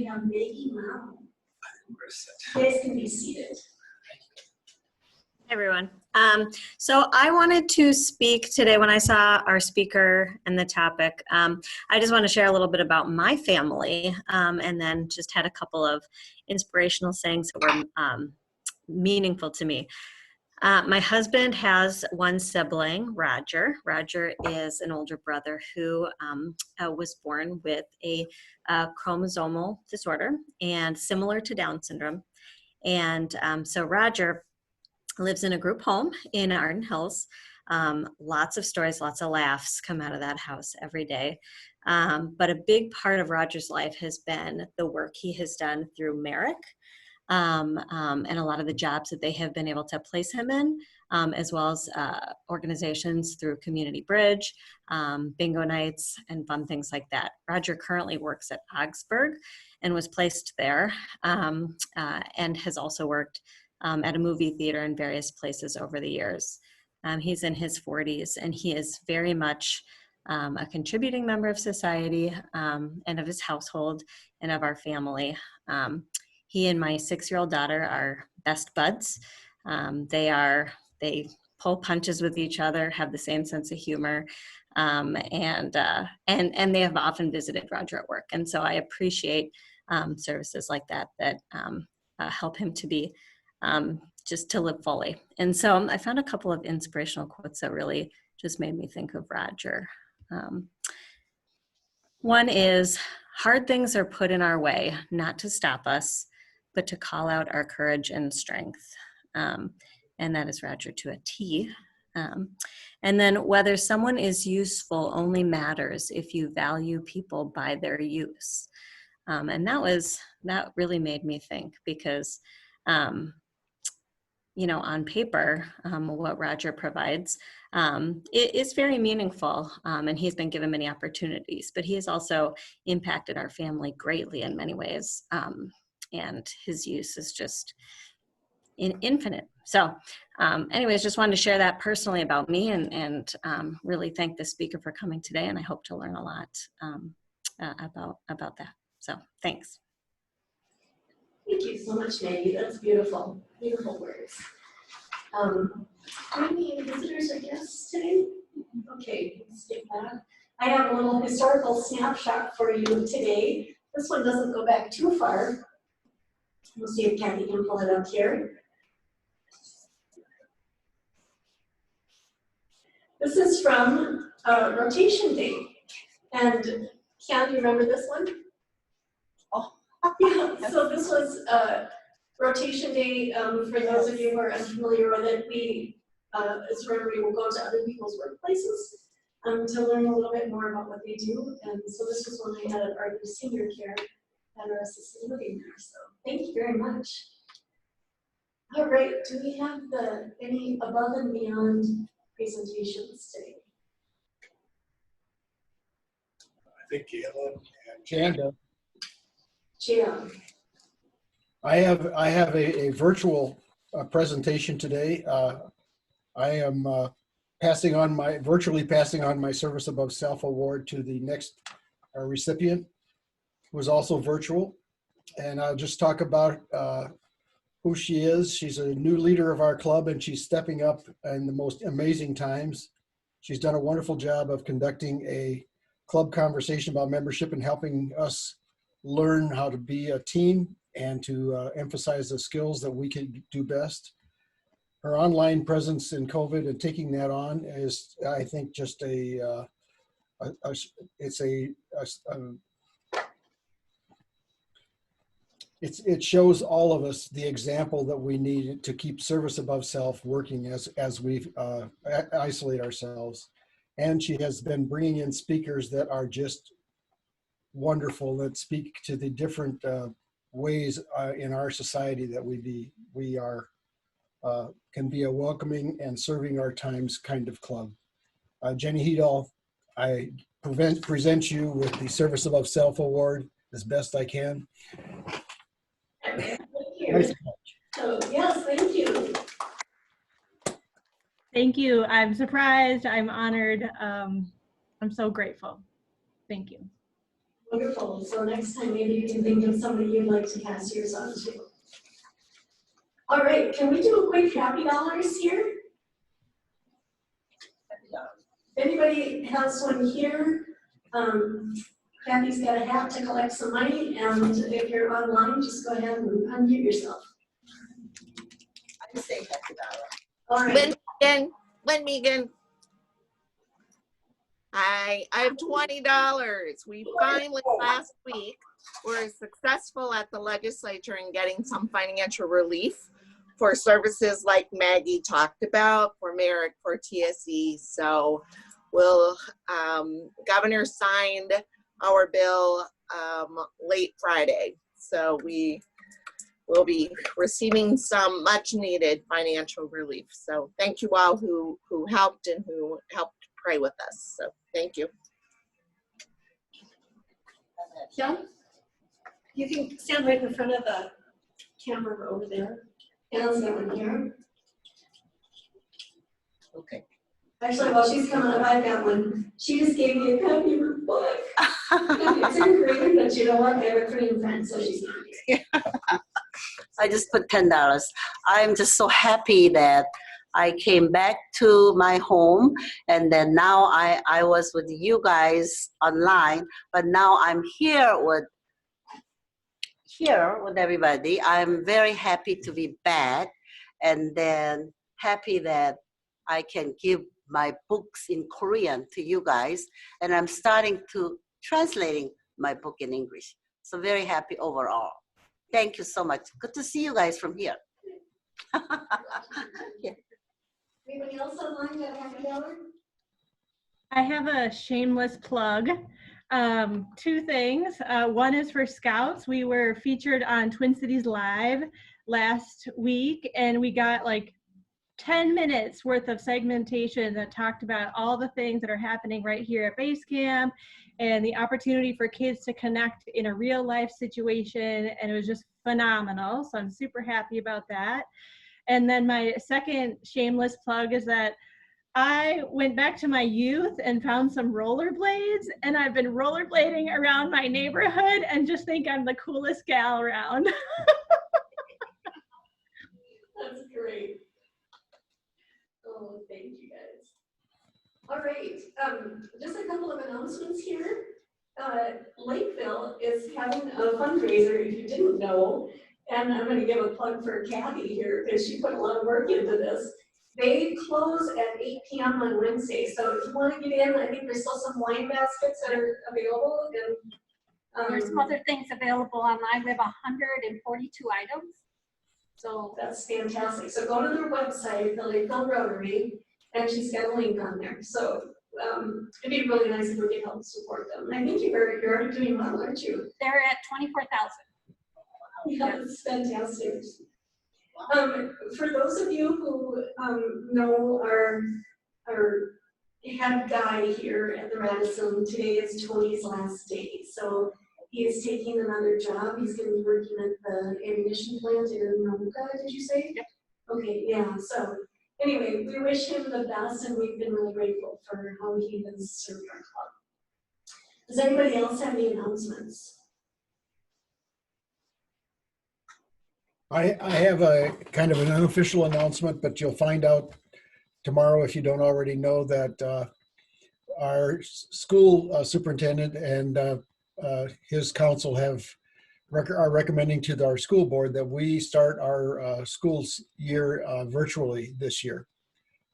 have Maggie Mao. You guys can be seated. Hey everyone. So I wanted to speak today when I saw our speaker and the topic. I just want to share a little bit about my family and then just had a couple of inspirational sayings that were meaningful to me. My husband has one sibling, Roger. Roger is an older brother who was born with a chromosomal disorder and similar to Down syndrome. And so Roger lives in a group home in Arden Hills. Lots of stories, lots of laughs come out of that house every day. But a big part of Roger's life has been the work he has done through Merrick and a lot of the jobs that they have been able to place him in, as well as organizations through Community Bridge, bingo nights, and fun things like that. Roger currently works at Augsburg and was placed there and has also worked at a movie theater in various places over the years. He's in his 40s and he is very much a contributing member of society and of his household and of our family. He and my 6-year-old daughter are best buds. They pull punches with each other, have the same sense of humor, and they have often visited Roger at work. And so I appreciate services like that help him to be just to live fully. And so I found a couple of inspirational quotes that really just made me think of Roger. One is, hard things are put in our way, not to stop us, but to call out our courage and strength. And that is Roger to a T. And then, whether someone is useful only matters if you value people by their use. And that really made me think, because on paper, what Roger provides it is very meaningful, and he's been given many opportunities, but he has also impacted our family greatly in many ways, and his use is just infinite. So anyways, just wanted to share that personally about me, and really thank the speaker for coming today, and I hope to learn a lot about that. So thanks. Thank you so much, Maggie. That's beautiful. Beautiful words. Do we have any visitors or guests today? Okay, let's skip that. I have a little historical snapshot for you today. This one doesn't go back too far. We'll see if Kathy can pull it up here. This is from Rotation Day. And Ken, you remember this one? Oh, yeah. So this was Rotation Day. For those of you who are unfamiliar with it, we, as Rotary, will go to other people's workplaces to learn a little bit more about what they do. And so this was when I had at our senior care at our assisted living there. So thank you very much. All right, do we have any above and beyond presentations today? I think Galen and Janda. Jan. I have a virtual presentation today. I am virtually passing on my Service Above Self award to the next recipient, who is also virtual. And I'll just talk about who she is. She's a new leader of our club, and she's stepping up in the most amazing times. She's done a wonderful job of conducting a club conversation about membership and helping us learn how to be a team and to emphasize the skills that we can do best. Her online presence in COVID and taking that on is, I think, just it shows all of us the example that we need to keep Service Above Self working as we isolate ourselves. And she has been bringing in speakers that are just wonderful, that speak to the different ways in our society that we can be a welcoming and serving our times kind of club. Jenny Hedall, I present you with the Service Above Self Award as best I can. Thank you. Nice. So, yes, thank you. Thank you. I'm surprised. I'm honored. I'm so grateful. Thank you. Wonderful. So next time, maybe you can think of somebody you'd like to pass yours on to. All right, can we do a quick happy dollars here? If anybody has one here, Kathy's got a hat to collect some money, and if you're online, just go ahead and unmute yourself. I say happy dollar. All right. Lynn Megan. I have $20. We finally last week were successful at the legislature in getting some financial relief for services like Maggie talked about, for Merrick, for TSE. So governor signed our bill late Friday. So we will be receiving some much needed financial relief. So thank you all who helped and who helped pray with us. So thank you. Yeah, you can stand right in front of the camera over there. And I'll stand right here. Okay. Actually, while she's coming up, I've got one. She just gave me a copy of her book. It's in Korean, but you know what? I have a Korean friend, so she's not. I just put $10. I'm just so happy that I came back to my home, and then now I was with you guys online, but now I'm here with everybody. I'm very happy to be back, and then happy that I can give my books in Korean to you guys, and I'm starting to translating my book in English. So very happy overall. Thank you so much. Good to see you guys from here. Yeah. Anybody else online got a happy dollar? I have a shameless plug. Two things. One is for Scouts. We were featured on Twin Cities Live last week, and we got like 10 minutes worth of segmentation that talked about all the things that are happening right here at base camp and the opportunity for kids to connect in a real life situation. And it was just phenomenal. So I'm super happy about that. And then my second shameless plug is that I went back to my youth and found some rollerblades, and I've been rollerblading around my neighborhood and just think I'm the coolest gal around. That's great. Oh, thank you guys. All right, just a couple of announcements here. Lakeville is having a fundraiser, if you didn't know, and I'm going to give a plug for Kathy here because she put a lot of work into this. They close at 8 p.m. on Wednesday, so if you want to get in, I think there's still some wine baskets that are available. And there's some other things available online. We have 142 items. So that's fantastic. So go to their website, the Lakeville Rotary, and she's got a link on there. So it'd be really nice if we could help support them. I think you're already doing well, aren't you? they're at 24,000. Yeah, that's fantastic. For those of you who know our head guy here at the Radisson, today is Tony's last day. So he is taking another job. He's going to be working at the ammunition plant in Namuka, did you say? Yep. Okay, yeah. So anyway, we wish him the best, and we've been really grateful for how he has served our club. Does anybody else have any announcements? I have a kind of an unofficial announcement, but you'll find out tomorrow if you don't already know that our school superintendent and his council are recommending to our school board that we start our schools year virtually this year.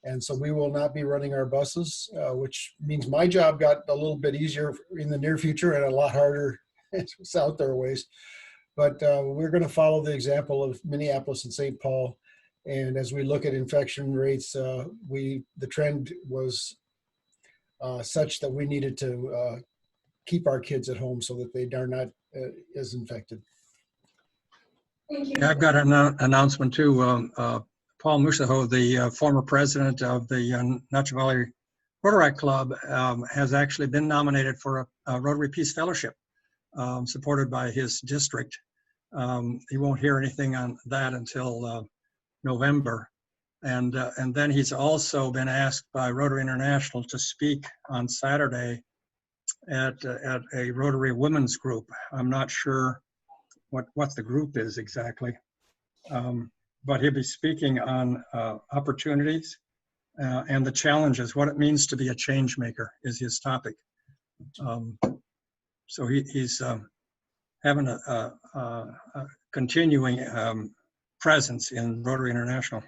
And so we will not be running our buses, which means my job got a little bit easier in the near future and a lot harder out there ways. But we're going to follow the example of Minneapolis and St. Paul. And as we look at infection rates, the trend was such that we needed to keep our kids at home so that they are not as infected. Thank you. Yeah, I've got an announcement too. Paul Musaho, the former president of the Nacho Valley Rotary Club, has actually been nominated for a Rotary Peace Fellowship, supported by his district. He won't hear anything on that until November. And then he's also been asked by Rotary International to speak on Saturday at a Rotary women's group. I'm not sure what the group is exactly, but he'll be speaking on opportunities and the challenges. What it means to be a change maker is his topic. So he's having a continuing presence in Rotary International.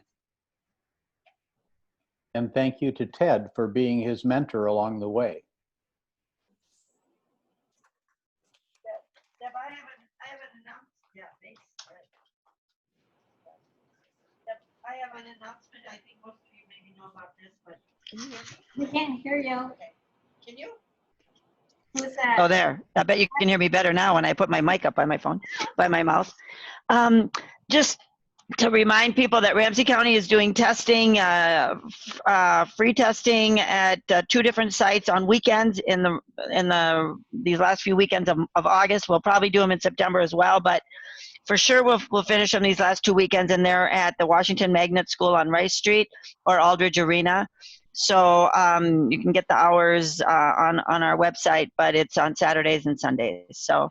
And thank you to Ted for being his mentor along the way. Deb, I have an announcement. Yeah, thanks. Deb, I have an announcement. I think most of you maybe know about this, but can you hear me? We can't hear you. Okay. Can you? Who's that? Oh, there. I bet you can hear me better now when I put my mic up by my phone, by my mouth. Just to remind people that Ramsey County is doing testing, free testing at 2 different sites on weekends in these last few weekends of August. We'll probably do them in September as well, but for sure we'll finish them these last 2 weekends, and they're at the Washington Magnet School on Rice Street or Aldridge Arena. So you can get the hours on our website, but it's on Saturdays and Sundays. So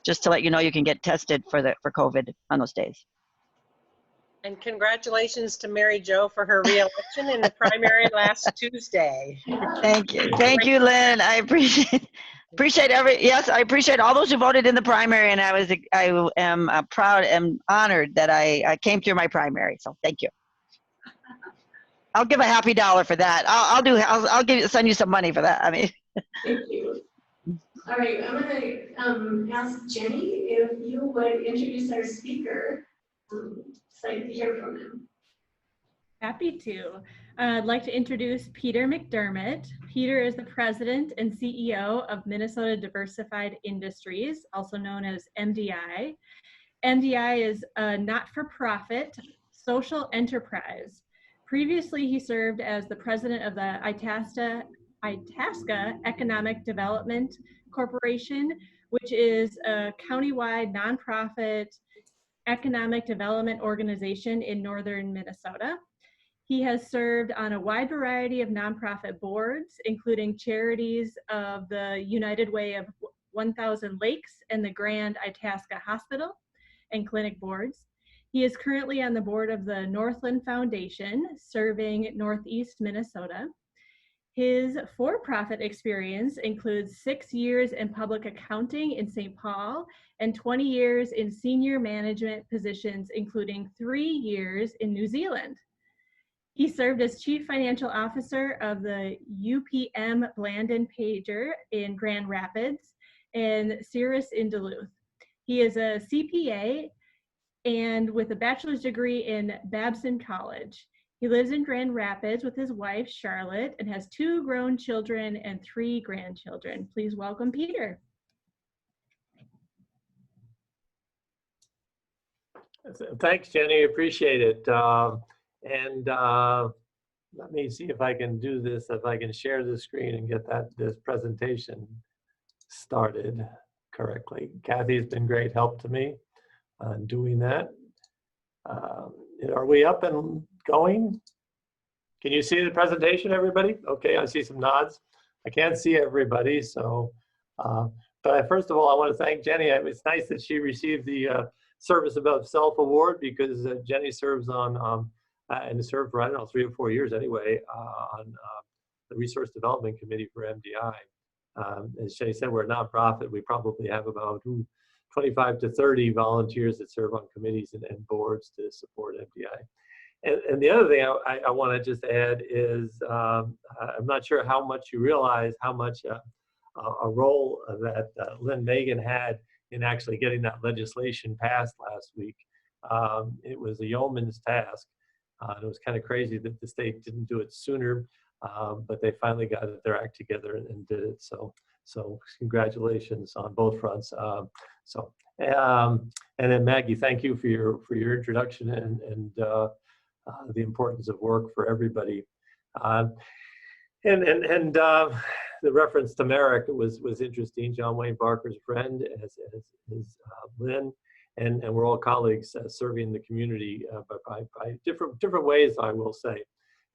just to let you know, you can get tested for COVID on those days. And congratulations to Mary Jo for her reelection in the primary last Tuesday. Thank you, Lynn. I appreciate I appreciate all those who voted in the primary, and I am proud and honored that I came through my primary. So thank you. I'll give a happy $1 for that. I'll send you some money for that. I mean. Thank you. All right, I'm going to ask Jenny if you would introduce our speaker. Excited to hear from him. Happy to. I'd like to introduce Peter McDermott. Peter is the president and CEO of Minnesota Diversified Industries, also known as MDI. MDI is a not-for-profit social enterprise. Previously, he served as the president of the Itasca Economic Development Corporation, which is a countywide nonprofit economic development organization in northern Minnesota. He has served on a wide variety of nonprofit boards, including charities of the United Way of 1,000 Lakes and the Grand Itasca Hospital and Clinic boards. He is currently on the board of the Northland Foundation, serving Northeast Minnesota. His for-profit experience includes 6 years in public accounting in St. Paul and 20 years in senior management positions, including 3 years in New Zealand. He served as Chief Financial Officer of the UPM Blandon Pager in Grand Rapids and Cirrus in Duluth. He is a CPA and with a bachelor's degree in Babson College. He lives in Grand Rapids with his wife, Charlotte, and has 2 grown children and 3 grandchildren. Please welcome Peter. Thanks, Jenny. Appreciate it. Let me see if I can do this, if I can share the screen and get this presentation started correctly. Kathy's been great help to me on doing that. Are we up and going? Can you see the presentation, everybody? Okay, I see some nods. I can't see everybody, so, but first of all, I want to thank Jenny. It's nice that she received the Service Above Self Award, because Jenny serves on, and served for, I don't know, 3 or 4 years anyway, on the Resource Development Committee for MDI. As Jenny said, we're a nonprofit. We probably have about 25 to 30 volunteers that serve on committees and boards to support MDI. And the other thing I want to just add is, I'm not sure how much you realize how much a role that Lynn Megan had in actually getting that legislation passed last week. It was a yeoman's task. It was kind of crazy that the state didn't do it sooner, but they finally got their act together and did it. So congratulations on both fronts. And then Maggie, thank you for your introduction and the importance of work for everybody. The reference to Merrick was interesting. John Wayne Barker's friend, as Lynn, and we're all colleagues serving the community by different ways, I will say.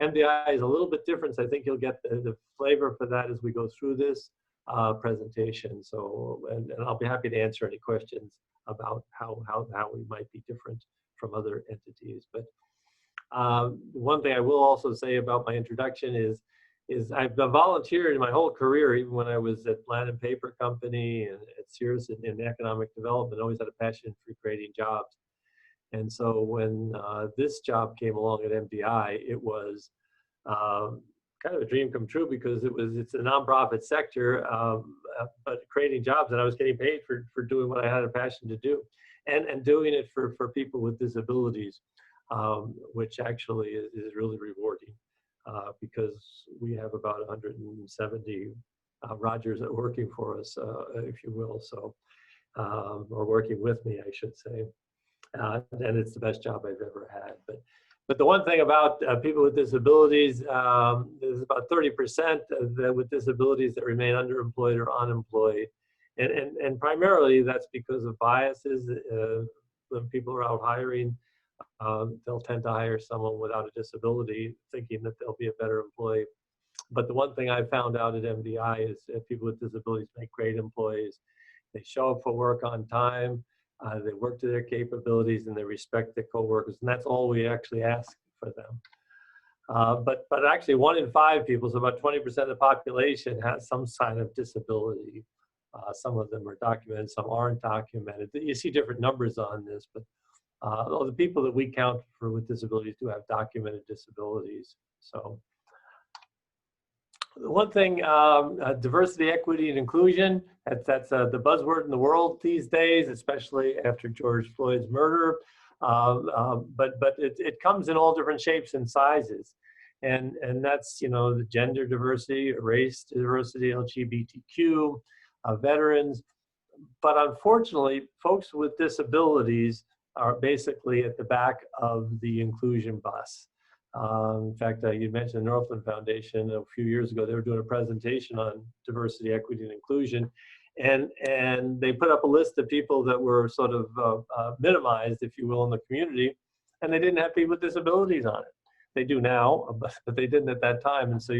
MDI is a little bit different, so I think you'll get the flavor for that as we go through this presentation. So, and I'll be happy to answer any questions about how we might be different from other entities. But one thing I will also say about my introduction is I've been volunteering my whole career, even when I was at Land and Paper Company and at Sears in economic development. I always had a passion for creating jobs. And so when this job came along at MDI, it was kind of a dream come true, because it's a nonprofit sector, but creating jobs, and I was getting paid for doing what I had a passion to do, and doing it for people with disabilities, which actually is really rewarding, because we have about 170 Rogers that are working for us, if you will, so or working with me, I should say. And it's the best job I've ever had. But the one thing about people with disabilities, there's about 30% with disabilities that remain underemployed or unemployed. And primarily that's because of biases. When people are out hiring, they'll tend to hire someone without a disability, thinking that they'll be a better employee. But the one thing I found out at MDI is that people with disabilities make great employees. They show up for work on time. They work to their capabilities, and they respect their coworkers, and that's all we actually ask for them. But actually, 1 in 5 people, so about 20% of the population, has some sign of disability. Some of them are documented, some aren't documented. You see different numbers on this, but the people that we count for with disabilities do have documented disabilities. So one thing, diversity, equity, and inclusion, that's the buzzword in the world these days, especially after George Floyd's murder. But it comes in all different shapes and sizes. And that's, the gender diversity, race diversity, LGBTQ, veterans. But unfortunately, folks with disabilities are basically at the back of the inclusion bus. In fact, you mentioned the Northland Foundation a few years ago. They were doing a presentation on diversity, equity, and inclusion, and they put up a list of people that were sort of minimized, if you will, in the community, and they didn't have people with disabilities on it. They do now, but they didn't at that time, and so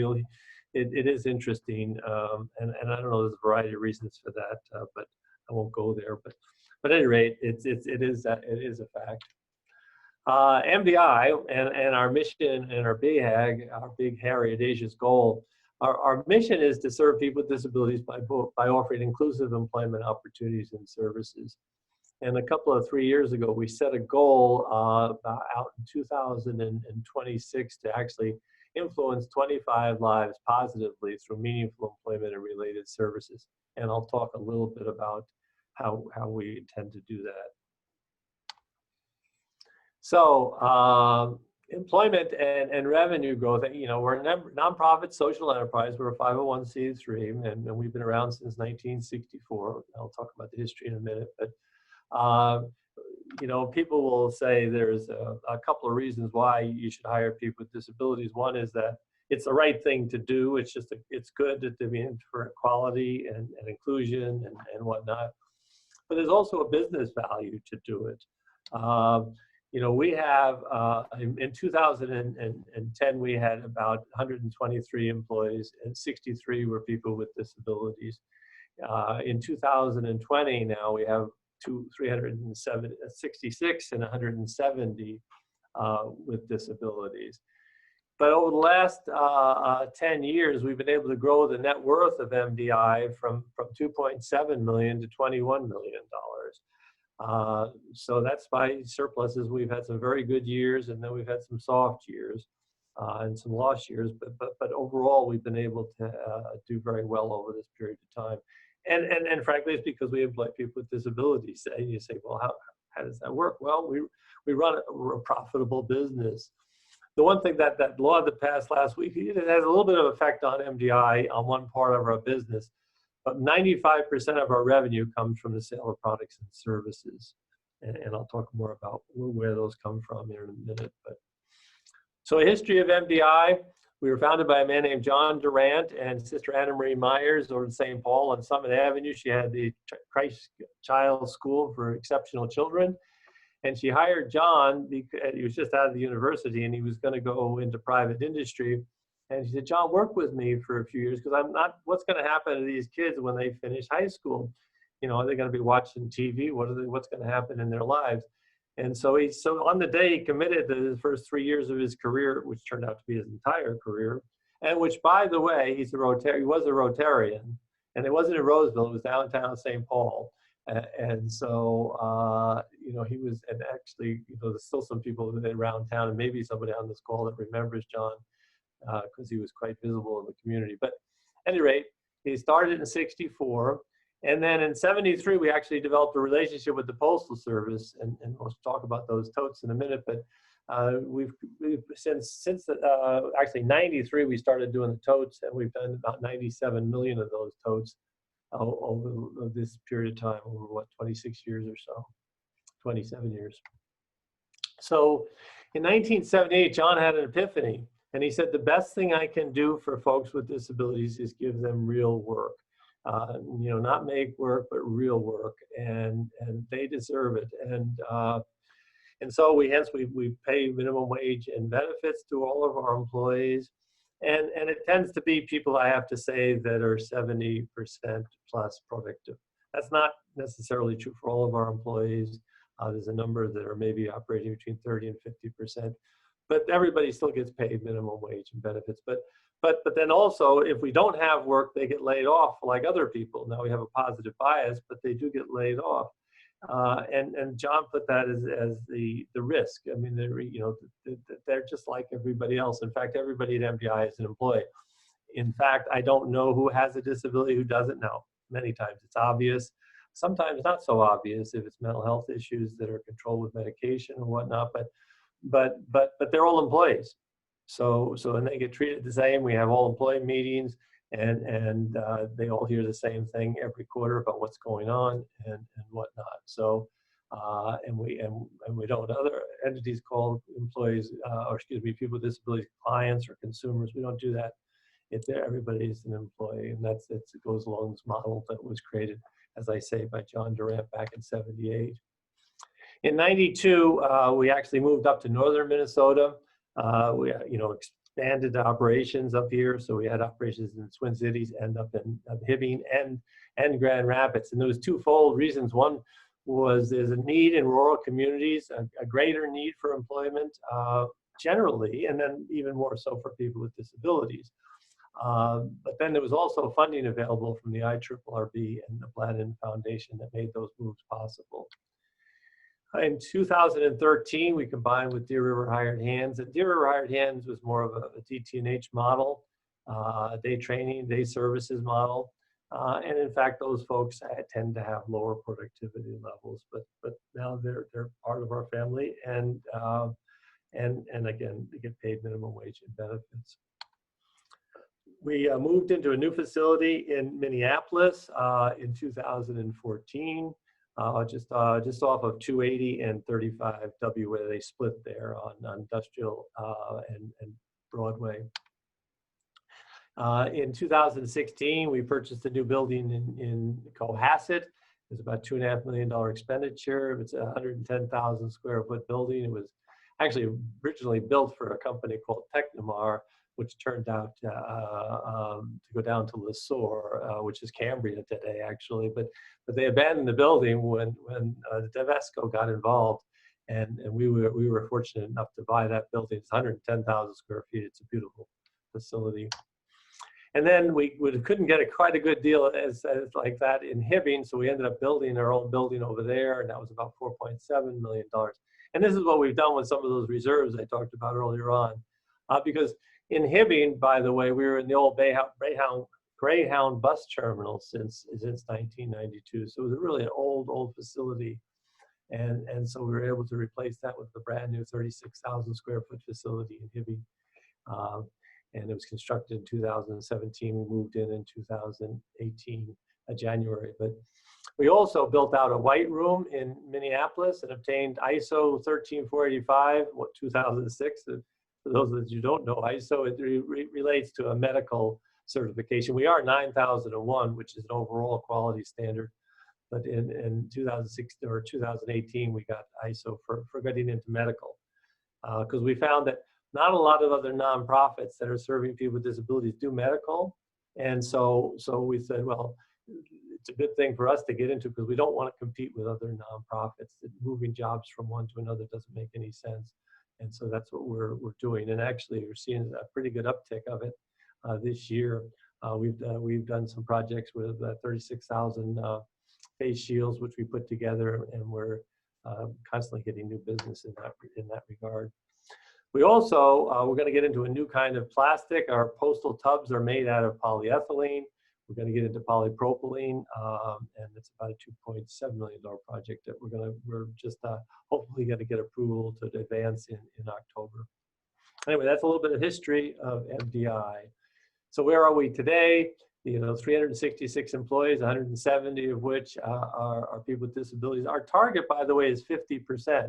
it is interesting, and I don't know, there's a variety of reasons for that, but I won't go there. But at any rate, it is a fact. MDI and our mission and our BHAG, our big hairy audacious goal, our mission is to serve people with disabilities by offering inclusive employment opportunities and services. And a couple of 3 years ago, we set a goal out in 2026 to actually influence 25 lives positively through meaningful employment and related services. And I'll talk a little bit about how we intend to do that. So employment and revenue growth, we're a nonprofit social enterprise. We're a 501c3, and we've been around since 1964. I'll talk about the history in a minute. But, people will say there's a couple of reasons why you should hire people with disabilities. One is that it's the right thing to do. It's just, it's good to be in for equality and inclusion and whatnot. But there's also a business value to do it. We have, in 2010, we had about 123 employees, and 63 were people with disabilities. In 2020, now we have 366 and 170 with disabilities. But over the last 10 years, we've been able to grow the net worth of MDI from 2.7 million to $21 million. So that's by surpluses. We've had some very good years, and then we've had some soft years and some lost years. But overall, we've been able to do very well over this period of time. And frankly, it's because we employ people with disabilities. And you say, well, how does that work? Well, we run a profitable business. The one thing that law that passed last week, it has a little bit of effect on MDI on one part of our business. But 95% of our revenue comes from the sale of products and services. And I'll talk more about where those come from here in a minute. So a history of MDI. We were founded by a man named John Durant and Sister Anna Marie Myers over in St. Paul on Summit Avenue. She had the Christ Child School for Exceptional Children. And she hired John because he was just out of the university and he was going to go into private industry. And she said, John, work with me for a few years because I'm not, what's going to happen to these kids when they finish high school? You know, are they going to be watching TV? What's going to happen in their lives? And so on the day he committed to the first 3 years of his career, which turned out to be his entire career, and which, by the way, he was a Rotarian, and it wasn't in Roseville, it was downtown St. Paul. And so, you know, he was, and actually, you know, there's still some people around town, and maybe somebody on this call that remembers John, because he was quite visible in the community. But at any rate, he started in '64. And then in '73, we actually developed a relationship with the Postal Service, and we'll talk about those totes in a minute. But we've since actually '93, we started doing the totes, and we've done about 97 million of those totes over this period of time, over what, 26 years or so, 27 years. So in 1978, John had an epiphany, and he said, the best thing I can do for folks with disabilities is give them real work. You know, not make work, but real work, and they deserve it. And so we pay minimum wage and benefits to all of our employees, and it tends to be people, I have to say, that are 70% plus productive. That's not necessarily true for all of our employees. There's a number that are maybe operating between 30 and 50%, but everybody still gets paid minimum wage and benefits. But then also, if we don't have work, they get laid off like other people. Now we have a positive bias, but they do get laid off. And John put that as the risk. I mean, they're just like everybody else. In fact, everybody at MBI is an employee. In fact, I don't know who has a disability, who doesn't know. Many times it's obvious. Sometimes not so obvious if it's mental health issues that are controlled with medication and whatnot. But they're all employees. So and they get treated the same. We have all employee meetings, and they all hear the same thing every quarter about what's going on and whatnot. So and we don't, other entities call employees or excuse me, people with disabilities clients or consumers. We don't do that. Everybody's an employee, and it goes along this model that was created, as I say, by John Durant back in '78. In '92, we actually moved up to northern Minnesota. We expanded the operations up here, so we had operations in the Twin Cities and up in Hibbing and Grand Rapids. And there was twofold reasons. One was there's a need in rural communities, a greater need for employment generally, and then even more so for people with disabilities. But then there was also funding available from the IRRB and the Blanton Foundation that made those moves possible. In 2013, we combined with Deer River Hired Hands. And Deer River Hired Hands was more of a DT&H model, day training, day services model. And in fact, those folks tend to have lower productivity levels, but now they're part of our family, and again, they get paid minimum wage and benefits. We moved into a new facility in Minneapolis in 2014. Just off of 280 and 35W, where they split there on Industrial and Broadway. In 2016, we purchased a new building in Cohasset. It was about $2.5 million expenditure. It's a 110,000 square foot building. It was actually originally built for a company called Technomar, which turned out to go down to Lesueur, which is Cambria today, actually. But they abandoned the building when Devesco got involved, and we were fortunate enough to buy that building. It's 110,000 square feet. It's a beautiful facility. And then we couldn't get quite a good deal as like that in Hibbing, so we ended up building our own building over there, and that was about $4.7 million. And this is what we've done with some of those reserves I talked about earlier on, because in Hibbing, by the way, we were in the old Greyhound bus terminal since 1992. So it was really an old facility. And so we were able to replace that with a brand new 36,000 square foot facility in Hibbing. And it was constructed in 2017. We moved in 2018, January. But we also built out a white room in Minneapolis and obtained ISO 13485, 2006. For those of you who don't know ISO, it relates to a medical certification. We are 9001, which is an overall quality standard. But in 2016 or 2018, we got ISO for getting into medical, because we found that not a lot of other nonprofits that are serving people with disabilities do medical. And so we said, well, it's a good thing for us to get into, because we don't want to compete with other nonprofits. Moving jobs from one to another doesn't make any sense. And so that's what we're doing. And actually, we're seeing a pretty good uptick of it this year. We've done some projects with 36,000 face shields, which we put together, and we're constantly getting new business in that regard. We also, we're going to get into a new kind of plastic. Our postal tubs are made out of polyethylene. We're going to get into polypropylene, and it's about a $2.7 million project that we're just hopefully going to get approval to advance in October. Anyway, that's a little bit of history of MDI. So where are we today? 366 employees, 170 of which are people with disabilities. Our target, by the way, is 50%.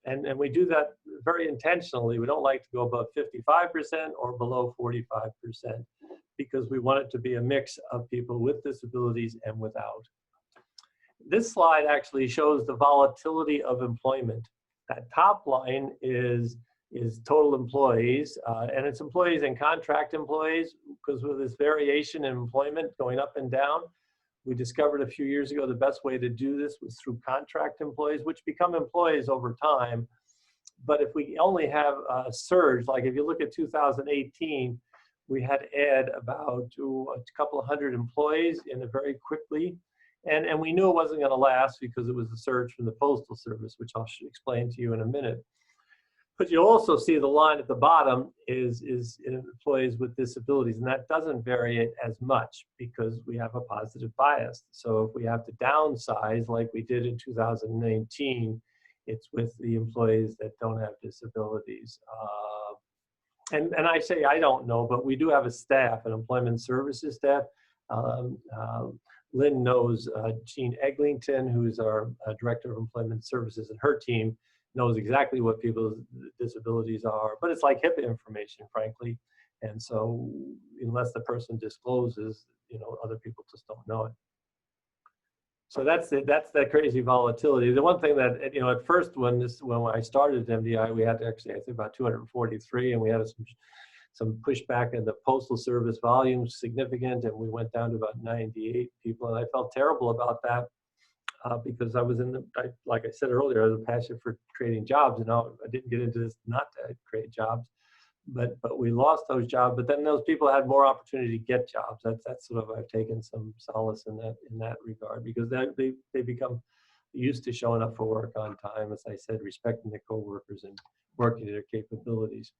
And we do that very intentionally. We don't like to go above 55% or below 45%, because we want it to be a mix of people with disabilities and without. This slide actually shows the volatility of employment. That top line is total employees, and it's employees and contract employees, because with this variation in employment going up and down, we discovered a few years ago the best way to do this was through contract employees, which become employees over time. But if we only have a surge, like if you look at 2018, we had to add about a couple of hundred employees in a very quickly. And we knew it wasn't going to last, because it was a surge from the Postal Service, which I'll explain to you in a minute. But you also see the line at the bottom is employees with disabilities, and that doesn't vary as much because we have a positive bias. So if we have to downsize like we did in 2019, it's with the employees that don't have disabilities. And I say I don't know, but we do have a staff, an employment services staff. Lynn knows Jean Eglinton, who's our Director of Employment Services, and her team knows exactly what people's disabilities are, but it's like HIPAA information, frankly. And so unless the person discloses, other people just don't know it. So that's that crazy volatility. The one thing that, at first when I started at MDI, we had actually, I think, about 243, and we had some pushback in the Postal Service volume significant, and we went down to about 98 people, and I felt terrible about that. Because I was like I said earlier, I was passionate for creating jobs, and I didn't get into this not to create jobs, but we lost those jobs. But then those people had more opportunity to get jobs. That's sort of, I've taken some solace in that regard, because they become used to showing up for work on time, as I said, respecting their coworkers and working to their capabilities.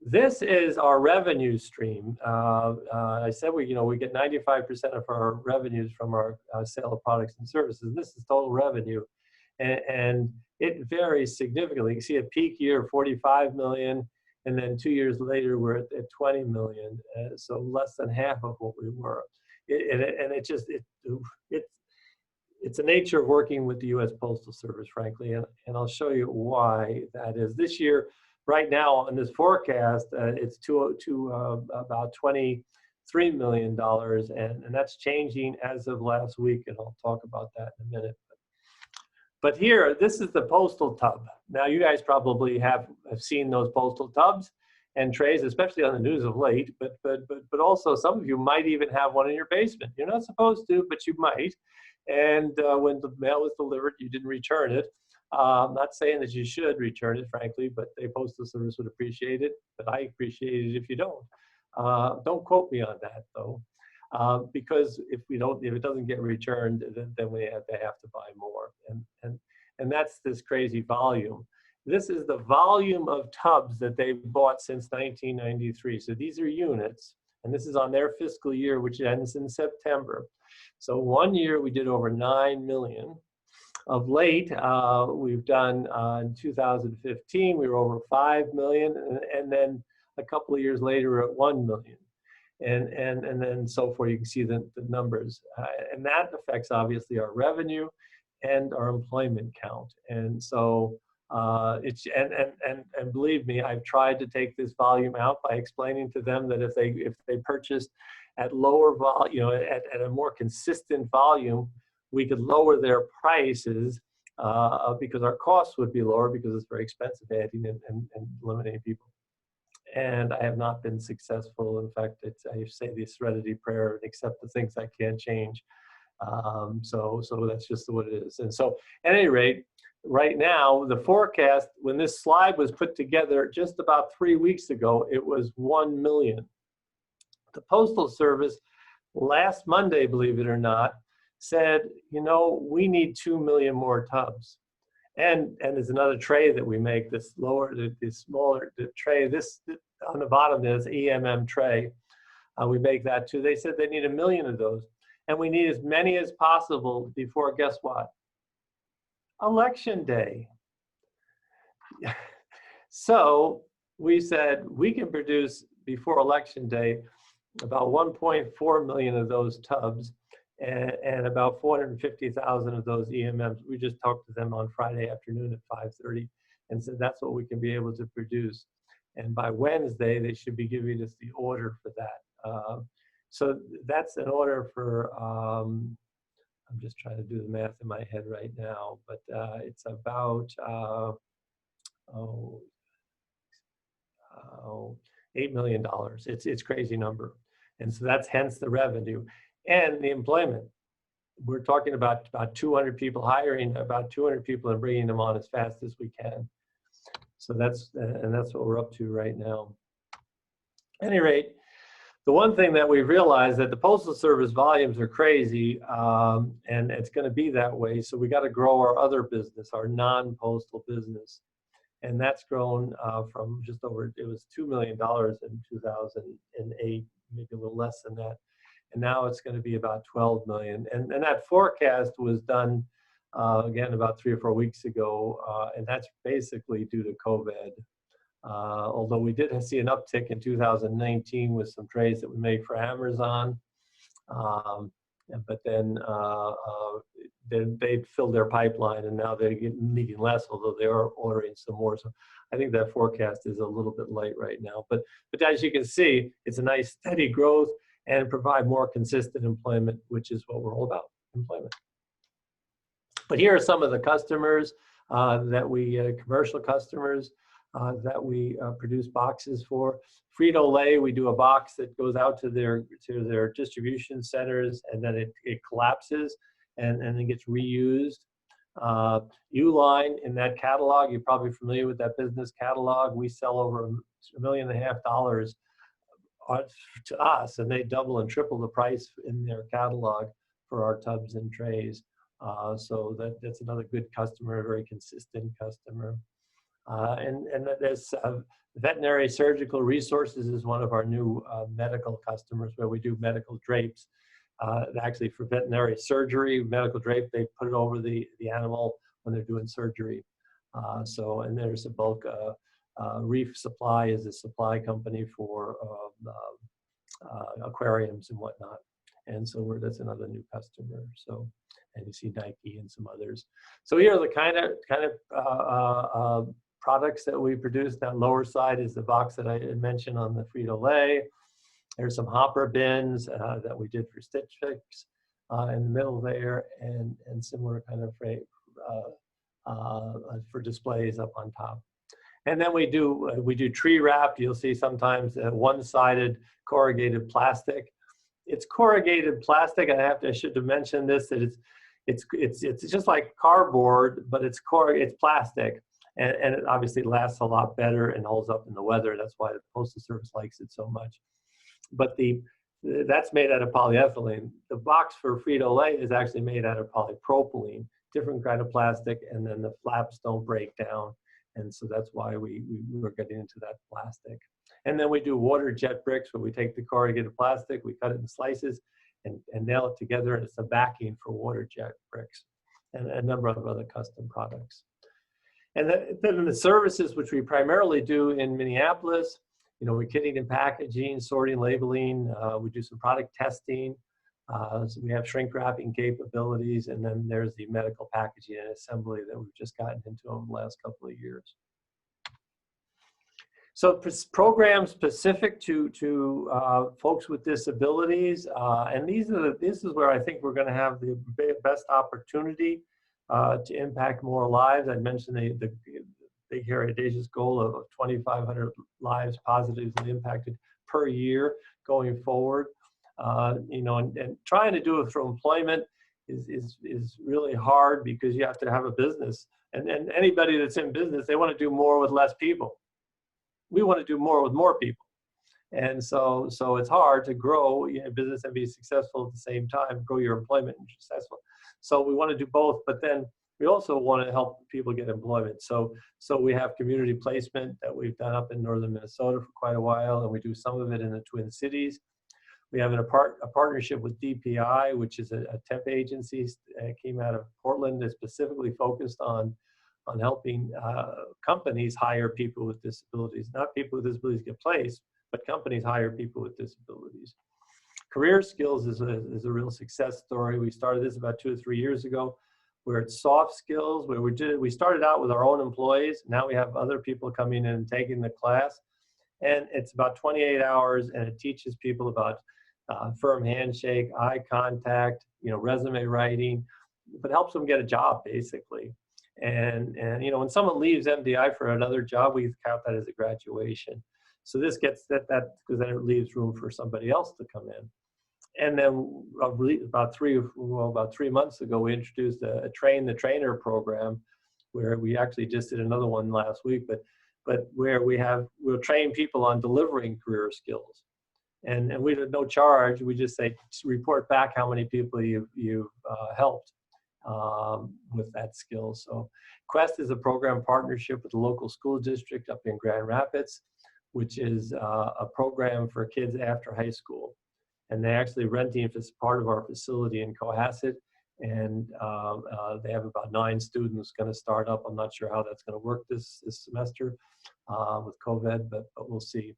This is our revenue stream. I said we get 95% of our revenues from our sale of products and services. This is total revenue, and it varies significantly. You see a peak year, 45 million, and then 2 years later we're at 20 million. So less than half of what we were. It's the nature of working with the U.S. Postal Service, frankly, and I'll show you why that is. This year, right now in this forecast, it's to about $23 million, and that's changing as of last week, and I'll talk about that in a minute. But here, this is the postal tub. Now, you guys probably have seen those postal tubs and trays, especially on the news of late, but also some of you might even have one in your basement. You're not supposed to, but you might. And when the mail was delivered, you didn't return it. I'm not saying that you should return it, frankly, but the Postal Service would appreciate it. But I appreciate it if you don't. Don't quote me on that, though, because if it doesn't get returned, then they have to buy more, and that's this crazy volume. This is the volume of tubs that they've bought since 1993. So these are units, and this is on their fiscal year, which ends in September. So 1 year we did over 9 million. Of late, we've done in 2015, we were over 5 million, and then a couple of years later, we're at 1 million. And then so forth. You can see the numbers. And that affects, obviously, our revenue and our employment count. And so and believe me, I've tried to take this volume out by explaining to them that if they purchased at lower volume, at a more consistent volume, we could lower their prices because our costs would be lower because it's very expensive adding and eliminating people. And I have not been successful. In fact, I say the serenity prayer and accept the things I can't change. So that's just what it is. And so at any rate, right now, the forecast, when this slide was put together just about 3 weeks ago, it was 1 million. The Postal Service last Monday, believe it or not, said, you know, we need 2 million more tubs. And there's another tray that we make, this smaller tray. This on the bottom is EMM tray. We make that too. They said they need 1 million of those. And we need as many as possible before, guess what? Election day. So we said we can produce before election day about 1.4 million of those tubs and about 450,000 of those EMMs. We just talked to them on Friday afternoon at 5:30 and said that's what we can be able to produce. And by Wednesday, they should be giving us the order for that. So that's an order for, I'm just trying to do the math in my head right now, but it's about, $8 million. It's crazy number. And so that's hence the revenue and the employment. We're talking about 200 people hiring, about 200 people and bringing them on as fast as we can. So that's what we're up to right now. At any rate, the one thing that we've realized that the Postal Service volumes are crazy, and it's going to be that way. So we got to grow our other business, our non-postal business. And that's grown from just over, it was $2 million in 2008, maybe a little less than that. And now it's going to be about 12 million. And that forecast was done, again, about 3 or 4 weeks ago. And that's basically due to COVID. Although we did see an uptick in 2019 with some trays that we made for Amazon. But then they filled their pipeline and now they're needing less, although they are ordering some more. So I think that forecast is a little bit light right now. But as you can see, it's a nice steady growth and provide more consistent employment, which is what we're all about, employment. But here are some of the customers that we, commercial customers that we produce boxes for. Frito-Lay, we do a box that goes out to their distribution centers and then it collapses and then gets reused. Uline, in that catalog, you're probably familiar with that business catalog. We sell over $1.5 million to us, and they double and triple the price in their catalog for our tubs and trays. So that's another good customer, a very consistent customer. And there's Veterinary Surgical Resources is one of our new medical customers where we do medical drapes. Actually for veterinary surgery, medical drape, they put it over the animal when they're doing surgery. And there's a bulk, Reef Supply is a supply company for aquariums and whatnot. And so that's another new customer. So, and you see Nike and some others. So here are the kind of products that we produce. That lower side is the box that I had mentioned on the Frito-Lay. There's some hopper bins that we did for Stitch Fix in the middle there, and similar kind of for displays up on top. And then we do tree wrap. You'll see sometimes one-sided corrugated plastic. It's corrugated plastic. I should have mentioned this, that it's just like cardboard, but it's plastic. And it obviously lasts a lot better and holds up in the weather. That's why the Postal Service likes it so much. But that's made out of polyethylene. The box for Frito-Lay is actually made out of polypropylene, different kind of plastic, and then the flaps don't break down. And so that's why we're getting into that plastic. And then we do water jet bricks where we take the corrugated plastic, we cut it in slices and nail it together, and it's a backing for water jet bricks and a number of other custom products. And then the services, which we primarily do in Minneapolis, we're kitting and packaging, sorting, labeling. We do some product testing. So we have shrink wrapping capabilities, and then there's the medical packaging and assembly that we've just gotten into over the last couple of years. So programs specific to folks with disabilities, and this is where I think we're going to have the best opportunity to impact more lives. I mentioned the Big Hairy Audacious goal of 2,500 lives positively impacted per year going forward. And trying to do it through employment is really hard because you have to have a business, and anybody that's in business, they want to do more with less people. We want to do more with more people. And so it's hard to grow a business and be successful at the same time, grow your employment and be successful. So we want to do both, but then we also want to help people get employment. So we have community placement that we've done up in northern Minnesota for quite a while, and we do some of it in the Twin Cities. We have a partnership with DPI, which is a temp agency that came out of Portland, that's specifically focused on helping companies hire people with disabilities. Not people with disabilities get placed, but companies hire people with disabilities. Career Skills is a real success story. We started this about 2 or 3 years ago, where it's soft skills, where we started out with our own employees. Now we have other people coming in and taking the class. And it's about 28 hours, and it teaches people about firm handshake, eye contact, resume writing, but helps them get a job basically. And when someone leaves MDI for another job, we count that as a graduation. So this gets that because then it leaves room for somebody else to come in. And then about 3 months ago, we introduced a Train the Trainer program, where we actually just did another one last week, but where we'll train people on delivering career skills. And we have no charge. We just say, report back how many people you've helped with that skill. So Quest is a program partnership with the local school district up in Grand Rapids, which is a program for kids after high school. And they're actually renting it as part of our facility in Cohasset. And they have about 9 students going to start up. I'm not sure how that's going to work this semester with COVID, but we'll see.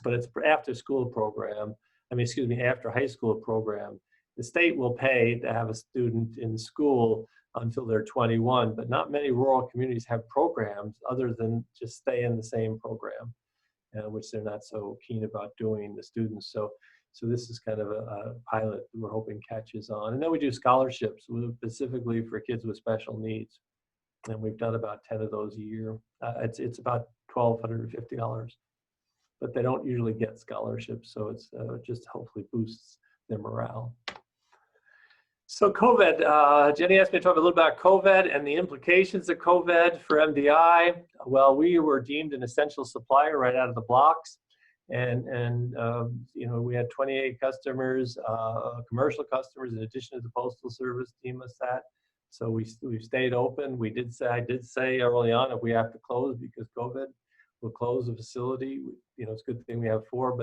But it's after school program. After high school program. The state will pay to have a student in school until they're 21, but not many rural communities have programs other than just stay in the same program, which they're not so keen about doing, the students. So this is kind of a pilot that we're hoping catches on. And then we do scholarships specifically for kids with special needs. And we've done about 10 of those a year. It's about $1,250, but they don't usually get scholarships. So it's just hopefully boosts their morale. So COVID, Jenny asked me to talk a little about COVID and the implications of COVID for MDI. Well, we were deemed an essential supplier right out of the blocks. And we had 28 customers, commercial customers, in addition to the Postal Service deemed us that. So we've stayed open. I did say early on, if we have to close because COVID, we'll close the facility. It's a good thing we have 4,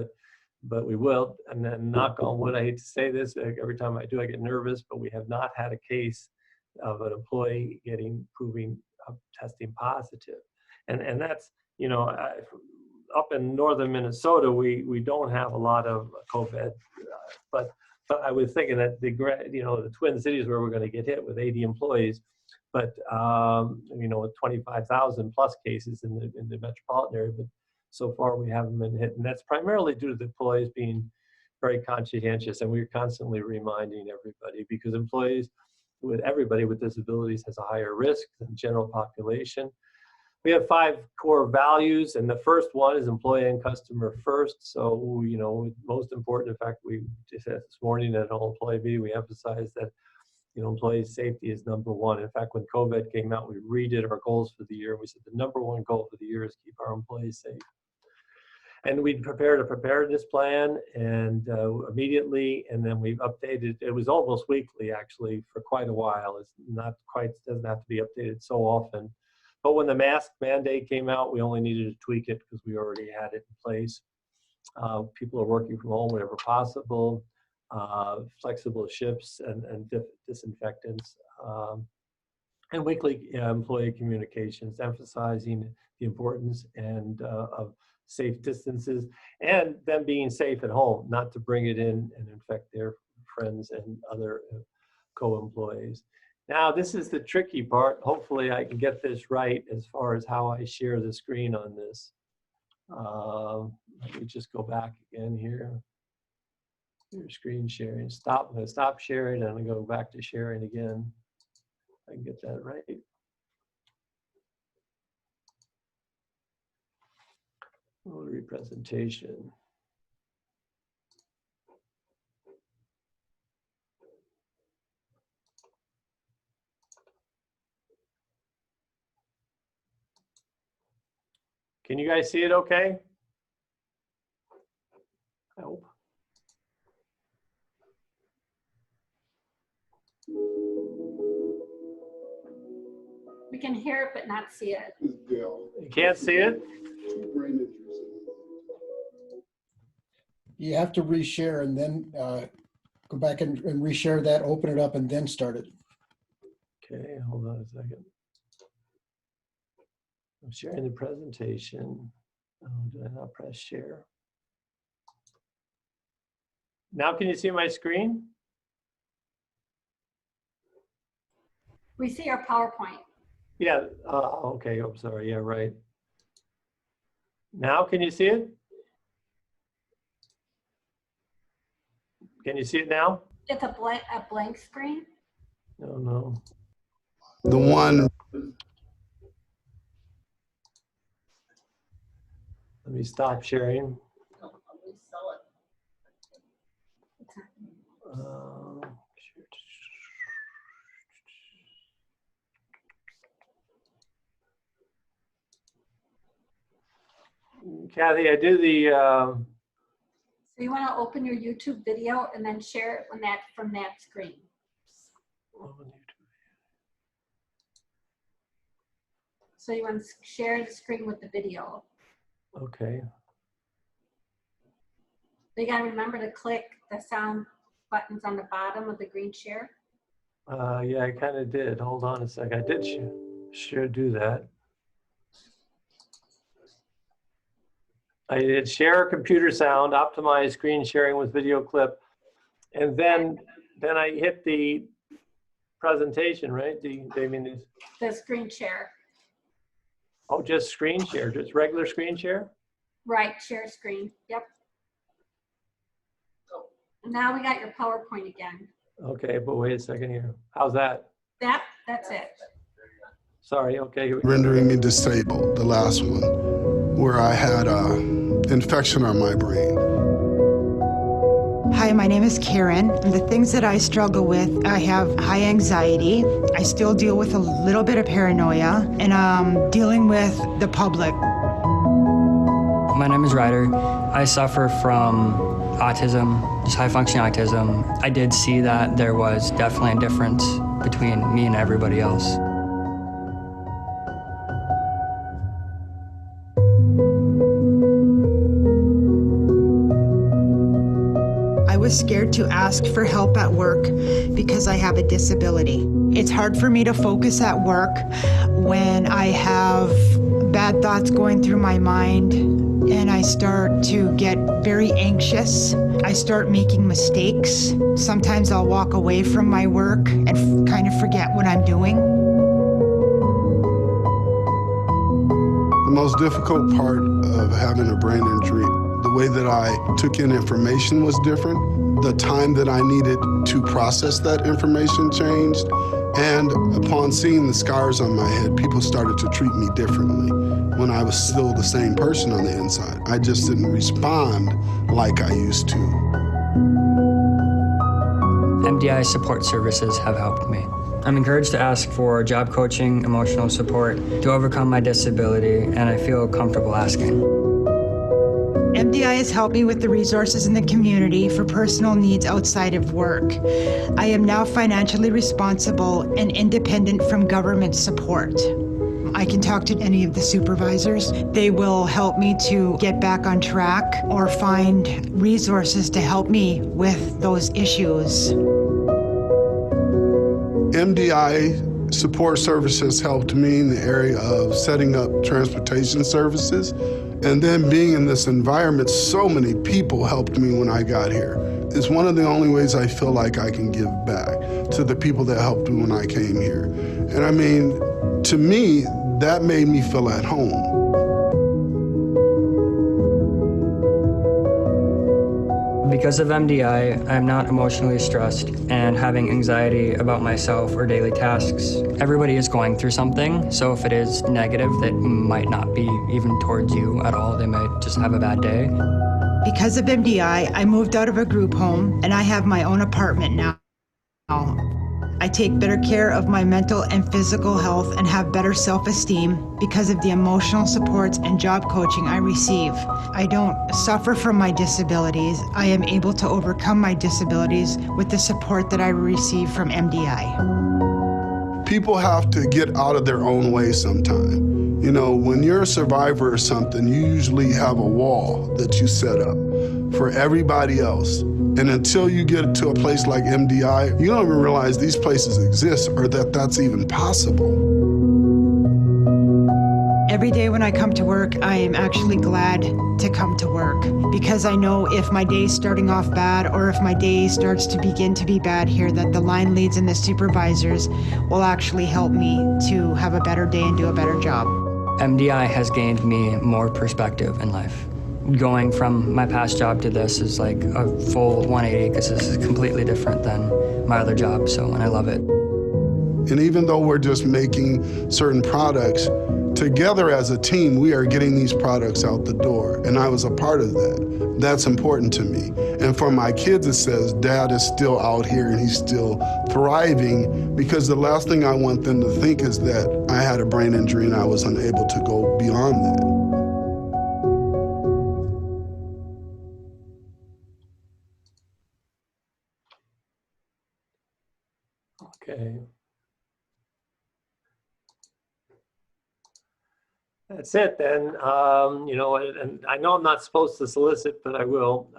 but we will. And then knock on wood, I hate to say this, every time I do, I get nervous, but we have not had a case of an employee proving testing positive. And that's, up in northern Minnesota, we don't have a lot of COVID, but I was thinking that the Twin Cities where we're going to get hit with 80 employees, but with 25,000 plus cases in the metropolitan area, but so far we haven't been hit, and that's primarily due to the employees being very conscientious, and we're constantly reminding everybody because everybody with disabilities has a higher risk than the general population. We have 5 core values, and the first one is employee and customer first. So, most important, in fact, we just had this morning at an all-employee meeting, we emphasized that, employee safety is number 1. In fact, when COVID came out, we redid our goals for the year. We said the number 1 goal for the year is keep our employees safe. And we prepared a preparedness plan and immediately, and then we've updated. It was almost weekly, actually, for quite a while. It's doesn't have to be updated so often. But when the mask mandate came out, we only needed to tweak it because we already had it in place. People are working from home whenever possible, flexible shifts and disinfectants, and weekly employee communications, emphasizing the importance of safe distances and them being safe at home, not to bring it in and infect their friends and other co-employees. Now, this is the tricky part. Hopefully I can get this right as far as how I share the screen on this. Let me just go back again here. Your screen sharing. Stop. I'm going to stop sharing and I'm going to go back to sharing again. I can get that right. Rotary presentation. Can you guys see it okay? I hope. We can hear it but not see it. You can't see it? You have to reshare and then go back and reshare that, open it up, and then start it. Okay, hold on a second. I'm sharing the presentation. Oh, did I not press share? Now can you see my screen? We see our PowerPoint. Yeah, okay, I'm sorry, yeah, right. Now can you see it? Can you see it now? It's a blank screen. No. The one. Let me stop sharing. Kathy, I do the. So you want to open your YouTube video and then share it from that screen. So you want to share the screen with the video. Okay. You got to remember to click the sound buttons on the bottom of the green share. Yeah, I kind of did. Hold on a sec. I did sure do that. I did share computer sound, optimize screen sharing with video clip, and then I hit the presentation, right? The screen share. Oh, just screen share, just regular screen share? Right, share screen. Yep. Now we got your PowerPoint again. Okay, but wait a second here. How's that? That's it. Sorry, okay. Here we go. Rendering me disabled, the last one, where I had infection on my brain. Hi, my name is Karen. The things that I struggle with, I have high anxiety. I still deal with a little bit of paranoia, and I'm dealing with the public. My name is Ryder. I suffer from autism, just high-functioning autism. I did see that there was definitely a difference between me and everybody else. I was scared to ask for help at work because I have a disability. It's hard for me to focus at work when I have bad thoughts going through my mind and I start to get very anxious. I start making mistakes. Sometimes I'll walk away from my work and kind of forget what I'm doing. The most difficult part of having a brain injury, the way that I took in information was different. The time that I needed to process that information changed. And upon seeing the scars on my head, people started to treat me differently when I was still the same person on the inside. I just didn't respond like I used to. MDI support services have helped me. I'm encouraged to ask for job coaching, emotional support to overcome my disability, and I feel comfortable asking. MDI has helped me with the resources in the community for personal needs outside of work. I am now financially responsible and independent from government support. I can talk to any of the supervisors. They will help me to get back on track or find resources to help me with those issues. MDI support services helped me in the area of setting up transportation services. And then being in this environment, so many people helped me when I got here. It's one of the only ways I feel like I can give back to the people that helped me when I came here. And I mean, to me, that made me feel at home. Because of MDI, I'm not emotionally stressed and having anxiety about myself or daily tasks. Everybody is going through something, so if it is negative, that might not be even towards you at all. They might just have a bad day. Because of MDI, I moved out of a group home and I have my own apartment now. I take better care of my mental and physical health and have better self-esteem because of the emotional supports and job coaching I receive. I don't suffer from my disabilities. I am able to overcome my disabilities with the support that I receive from MDI. People have to get out of their own way sometime. You know, when you're a survivor or something, you usually have a wall that you set up for everybody else. And until you get to a place like MDI, you don't even realize these places exist or that that's even possible. Every day when I come to work, I am actually glad to come to work because I know if my day is starting off bad or if my day starts to begin to be bad here, that the line leads and the supervisors will actually help me to have a better day and do a better job. MDI has gained me more perspective in life. Going from my past job to this is like a full 180 because this is completely different than my other job, and I love it. And even though we're just making certain products, together as a team, we are getting these products out the door. And I was a part of that. That's important to me. And for my kids, it says, Dad is still out here and he's still thriving, because the last thing I want them to think is that I had a brain injury and I was unable to go beyond that. Okay. That's it then. You know, and I know I'm not supposed to solicit, but I will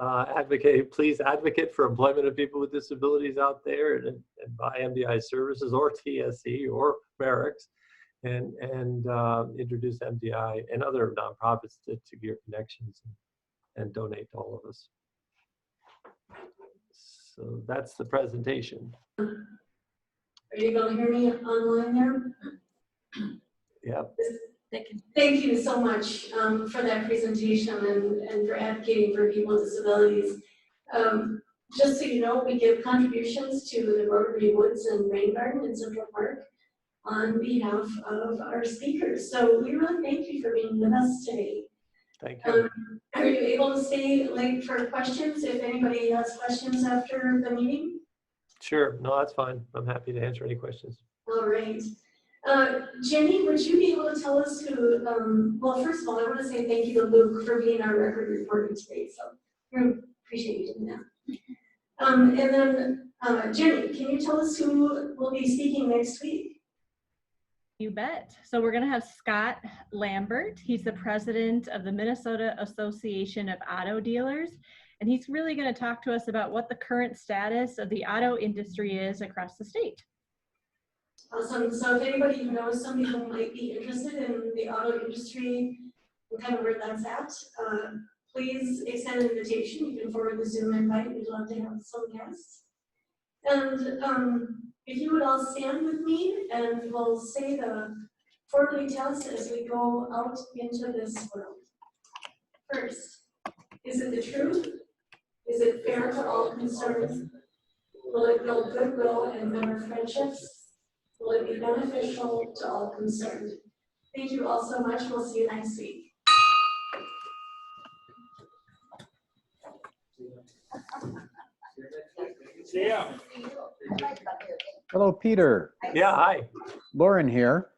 please advocate for employment of people with disabilities out there and buy MDI services or TSC or barracks and introduce MDI and other nonprofits to your connections and donate to all of us. So that's the presentation. Are you able to hear me online there? Yep. Thank you so much for that presentation and for advocating for people with disabilities. Just so you know, we give contributions to the Rotary Woods and Rain Garden in Central Park on behalf of our speakers. So we really thank you for being with us today. Thank you. Are you able to stay late for questions if anybody has questions after the meeting? Sure. No, that's fine. I'm happy to answer any questions. All right. Jenny, would you be able to tell us who, well, first of all, I want to say thank you to Luke for being our record reporter today. So I appreciate you doing that. And then Jenny, can you tell us who will be speaking next week? You bet. So we're going to have Scott Lambert. He's the president of the Minnesota Association of Auto Dealers. And he's really going to talk to us about what the current status of the auto industry is across the state. Awesome. So if anybody knows somebody who might be interested in the auto industry and kind of where that's at, please extend an invitation. You can forward the Zoom invite. We'd love to have some guests. And if you would all stand with me and we'll say the 4-day test as we go out into this world. First, is it the truth? Is it fair to all concerned? Will it build goodwill and better friendships? Will it be beneficial to all concerned? Thank you all so much. We'll see you next week. See ya. Hello, Peter. Yeah, hi. Lauren here.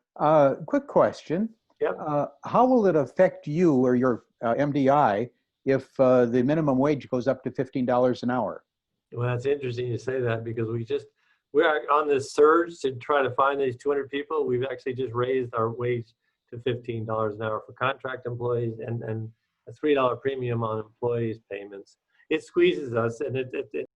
Quick question. Yep. How will it affect you or your MDI if the minimum wage goes up to $15 an hour? Well, that's interesting you say that, because we are on this surge to try to find these 200 people. We've actually just raised our wage to $15 an hour for contract employees and a $3 premium on employees' payments. It squeezes us, and it